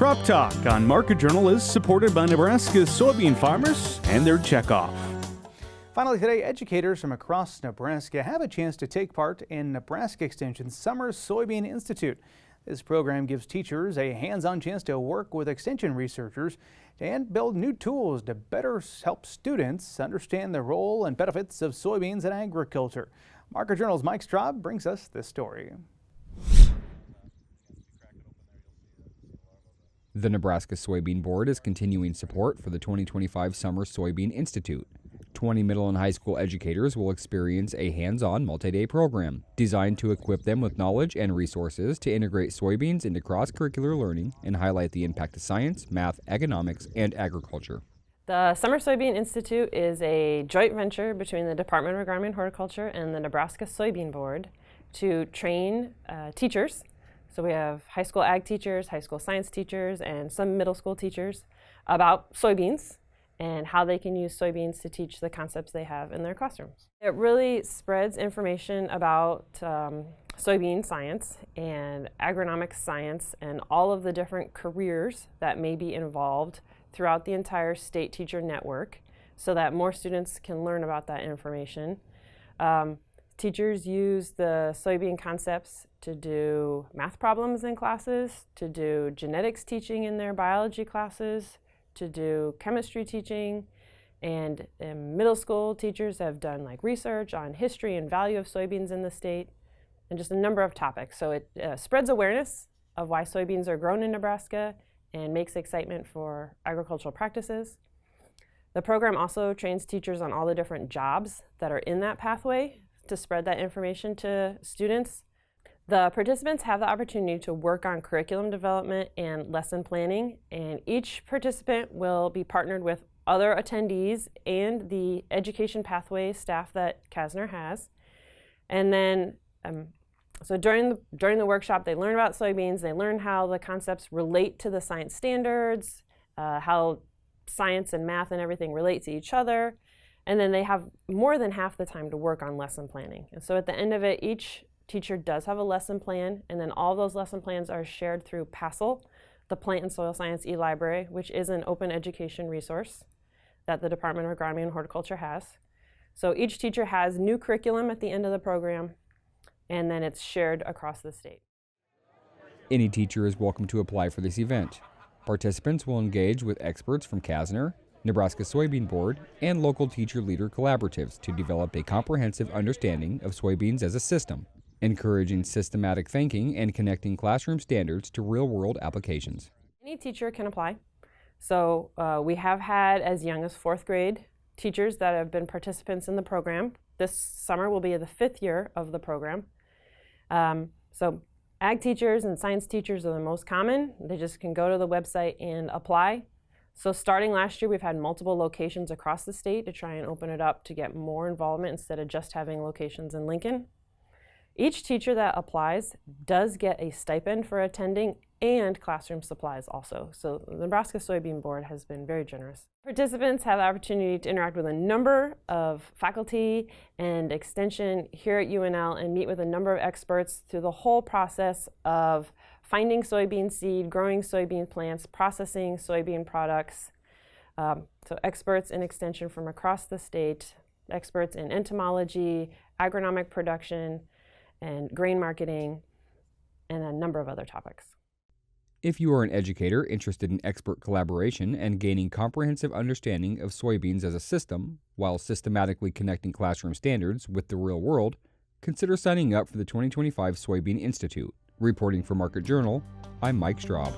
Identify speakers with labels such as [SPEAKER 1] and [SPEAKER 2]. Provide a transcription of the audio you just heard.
[SPEAKER 1] Crop Talk on Market Journal is supported by Nebraska soybean farmers and their checkoff. Finally today, educators from across Nebraska have a chance to take part in Nebraska Extension's Summer Soybean Institute. This program gives teachers a hands-on chance to work with extension researchers and build new tools to better help students understand the role and benefits of soybeans in agriculture. Market Journal's Mike Straub brings us this story.
[SPEAKER 2] The Nebraska Soybean Board is continuing support for the 2025 Summer Soybean Institute. 20 middle and high school educators will experience a hands-on multi-day program designed to equip them with knowledge and resources to integrate soybeans into cross-curricular learning and highlight the impact of science, math, economics, and agriculture.
[SPEAKER 3] The Summer Soybean Institute is a joint venture between the Department of Agronomy and Horticulture and the Nebraska Soybean Board to train teachers. So we have high school ag teachers, high school science teachers, and some middle school teachers about soybeans and how they can use soybeans to teach the concepts they have in their classrooms. It really spreads information about soybean science and agronomic science and all of the different careers that may be involved throughout the entire state teacher network so that more students can learn about that information. Teachers use the soybean concepts to do math problems in classes, to do genetics teaching in their biology classes, to do chemistry teaching, and middle school teachers have done like research on history and value of soybeans in the state, and just a number of topics. So it spreads awareness of why soybeans are grown in Nebraska and makes excitement for agricultural practices. The program also trains teachers on all the different jobs that are in that pathway to spread that information to students. The participants have the opportunity to work on curriculum development and lesson planning, and each participant will be partnered with other attendees and the education pathway staff that Kasner has. And then, so during the workshop, they learn about soybeans, they learn how the concepts relate to the science standards, how science and math and everything relate to each other, and then they have more than half the time to work on lesson planning. And so at the end of it, each teacher does have a lesson plan, and then all those lesson plans are shared through PASSL, the Plant and Soil Science e-Library, which is an open education resource that the Department of Agronomy and Horticulture has. So each teacher has new curriculum at the end of the program, and then it's shared across the state.
[SPEAKER 2] Any teacher is welcome to apply for this event. Participants will engage with experts from Kasner, Nebraska Soybean Board, and local teacher leader collaboratives to develop a comprehensive understanding of soybeans as a system, encouraging systematic thinking and connecting classroom standards to real-world applications.
[SPEAKER 3] Any teacher can apply. So we have had as young as 4th grade teachers that have been participants in the program. This summer will be the 5th year of the program. So ag teachers and science teachers are the most common. They just can go to the website and apply. So starting last year, we've had multiple locations across the state to try and open it up to get more involvement instead of just having locations in Lincoln. Each teacher that applies does get a stipend for attending and classroom supplies also. So the Nebraska Soybean Board has been very generous. Participants have the opportunity to interact with a number of faculty and extension here at UNL and meet with a number of experts through the whole process of finding soybean seed, growing soybean plants, processing soybean products. So experts in extension from across the state, experts in entomology, agronomic production, and grain marketing, and a number of other topics.
[SPEAKER 2] If you are an educator interested in expert collaboration and gaining comprehensive understanding of soybeans as a system, while systematically connecting classroom standards with the real world, consider signing up for the 2025 Soybean Institute. Reporting for Market Journal, I'm Mike Straub.